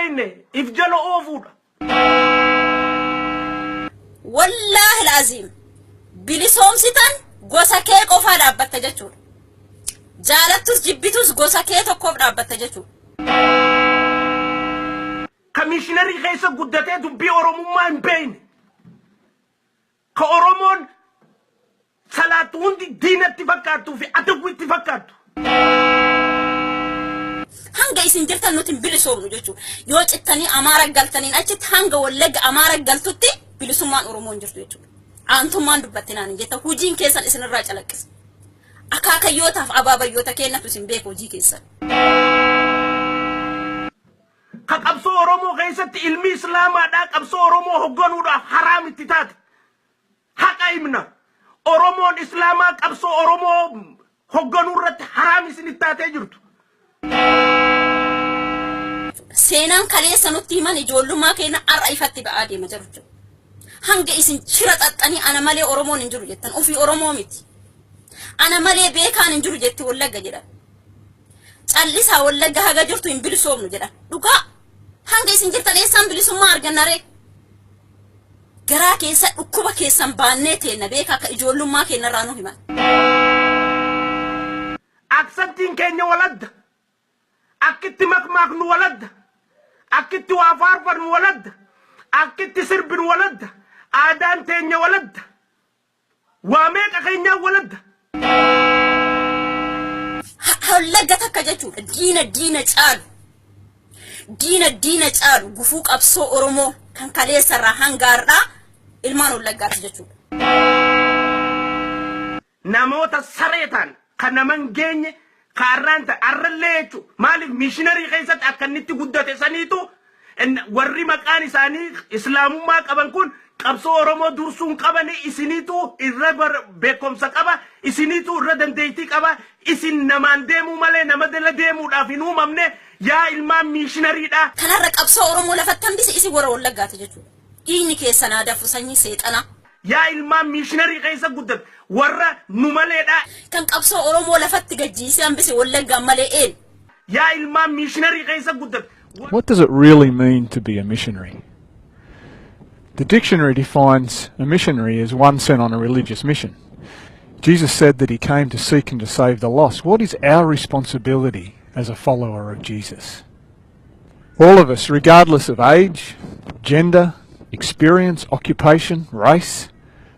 بيني إفجلوا أوفودا والله العظيم بلسوم ستان غوسا كيك أوفا رابطة جاتشور جالتوس جبتوس غوسا كيك أوفا رابطة جاتشور كميشنري خيسا قدتي دبي أورومو ما بيني كأورومون صلاتون دي دين اتفاقاتو في أتقوي اتفاقاتو hanga isin jirtan nutin bilisoomnu jechuudha yoo cittanii amaara galtaniin achitti hanga wallega amaara galtutti bilisummaan oromoon jirtu jechuudha aantummaan dubbattinaan jetta hojiin keessan isinirraa calaqqisa akaakayyootaaf abaabayyoota kennatu isin beeku hojii keessan ka qabsoo oromoo keessatti ilmi islaamaadhaa qabsoo oromoo hogganuudhaaf haraam itti taate haqa himna oromoon islaamaa qabsoo oromoo hogganuu irratti haraam isin itti taatee jirtu seenaan kaleessa nutti himan ijoollummaa keenya ar'a ifatti ba'aa deema jiru hanga isin shira xaxxanii ana malee oromoon hin jiru jettan ofii oromoo miti ana malee beekaan hin jiru jetti wallagga jedhan callisaa wallagga haga jirtu hin bilisoomnu jedhan dhugaa hanga isin jirtan eessaan bilisummaa argannaree garaa keessa dhukkuba keessan baannee teenna beekaa akka ijoollummaa keenya irraa nu himan aksattiin keenya waladda akkitti makmaaknu waladda akkitti waa faarfannu waladda akkitti sirbinu waladda aadaan teenya waladda waa meeqa keenyaa waladda wallagga takka jechuudha diina caalu gufuu qabsoo oromoo kan kaleessarraa hangaarraa ilmaan wallaggaati jechuudha namoota sareetaan kan naman geenye kaarranta arrallee jechuudha maaliif mishiinarii keessatti akkanitti guddate saniitu warri maqaan isaanii islaamummaa qaban kun qabsoo oromoo dursuun qabanii isiniitu irra beekumsa qaba isiniitu irra dandeettii qaba isin namaan deemuu malee nama dala deemuudhaaf hin uumamne yaa ilmaan mishiinariidha kanarra qabsoo oromoo lafatti hambise isi warra wallaggaati jechuudha dhiigni keessan aadafu sanyii seexana yaa ilmaan mishiinarii keessa guddate warra nu maleedha kan qabsoo oromoo lafatti gajjiisee hambise wallaggaa malee een yaa ilmaan mishiinarii keessa guddate. What does it really mean to be a missionary? The dictionary defines a missionary as one sent on a religious mission. Jesus said that he came to seek and to save the lost. What is our responsibility as a follower of Jesus? All of us, regardless of age, gender, experience, occupation, race,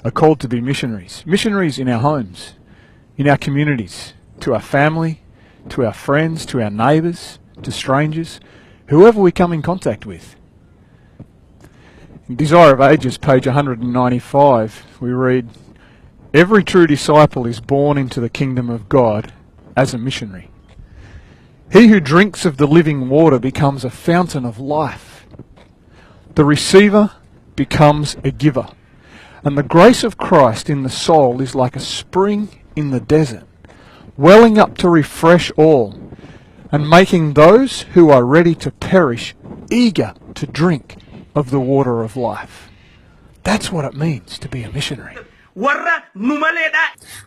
are called to be missionaries. Missionaries in our homes, in our communities, to our family, to our friends, to our neighbours, to strangers, whoever we come in contact with. In Desire of Ages, page 195, we read, "Every true disciple is born into the kingdom of God as a missionary. He who drinks of the living water becomes a fountain of life. The receiver becomes a giver. And the grace of Christ in the soul is like a spring in the desert, welling up to refresh all, and making those who are ready to perish eager to drink of the water of life." That's what it means to be a missionary. warra nu maleedha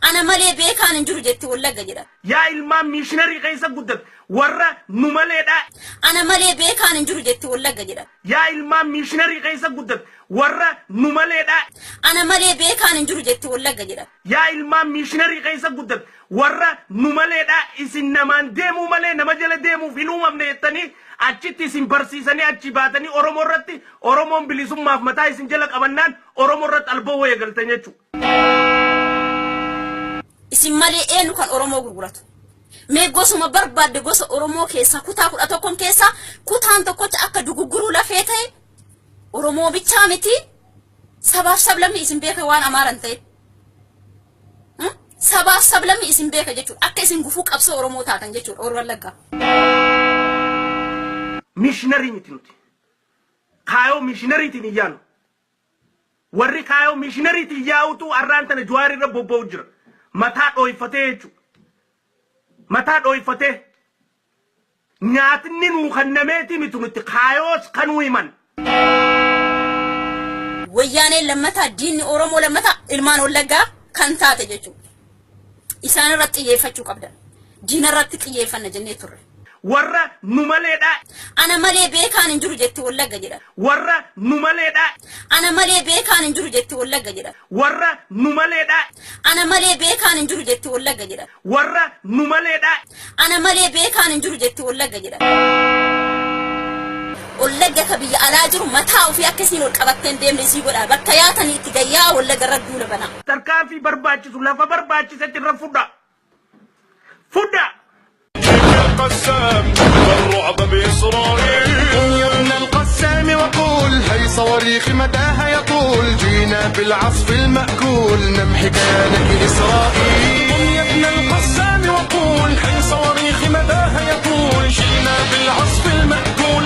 ana malee beekaan hin jiru jetti wallagga jedha yaa ilmaan mishiinarii keessa guddate warra nu maleedha ana malee beekaan hin jiru jetti wallagga jedha yaa ilmaan mishiinarii keessa guddate warra nu maleedha ana malee beekaan hin jiru jetti wallagga jedha yaa ilmaan mishiinarii keessa guddate warra nu maleedha isin namaan deemuu malee nama jala deemuuf hin uumamne jettanii achitti isin barsiisanii achi baatanii oromoo irratti oromoon bilisummaaf mataa isin jala qabannaan oromoo irratti alboo wayya galtan jechuudha. Isin malee eenyu kan oromoo gurguratu mee gosuma barbaadde gosa oromoo keessa kutaa 11 keessa kutaan tokkocha akka dugugguruu lafee ta'e oromoo bichaa miti sabaaf sablamni isin beeka waan amaaran ta'e sabaaf sablamni isin beeka jechuudha akka isin gufuu qabsoo oromoo taatan jechuudha orwallagga. Missionary mitinuti kaayoo missionary tin iyaanu warri kaayoo missionary tin yaa'utu arraantana juwaari irra bobba'u jira mataa dhoyfatee jechuudha mataa dhoyfatee nyaatni nuu kannameeti mitinuti kaayoos kanuu himan wayyaanee lammataa diinni oromoo lammataa ilmaan wallaggaa kan taate jechuudha isaan irratti xiyyeeffachuu qabda diina irratti xiyyeeffanna jennee turre warra nu maleedha Ana malee beekaan hin jiru jetti wallagga jedha. warra nu maleedha Ana malee beekaan hin jiru jetti wallagga jedha. warra nu maleedha Ana malee beekaan hin jiru jetti wallagga jedha. warra nu maleedha Ana malee beekaan hin jiru jetti wallagga jedha. Wallagga ka biyya alaa jiru mataa ofii akkasiin ol qabattee hin deemne isii godha. Bakka yaatanii itti gayyaa wallagga irra duula bana. tarkaanfii barbaachisu lafa barbaachisetti irra fudha القسام والرعب بإسرائيل قم يا ابن القسام وقول هي صواريخ مداها يطول جينا بالعصف المأكول نمحي كيانك إسرائيل قم يا ابن القسام وقول هي صواريخ مداها يطول جينا بالعصف المأكول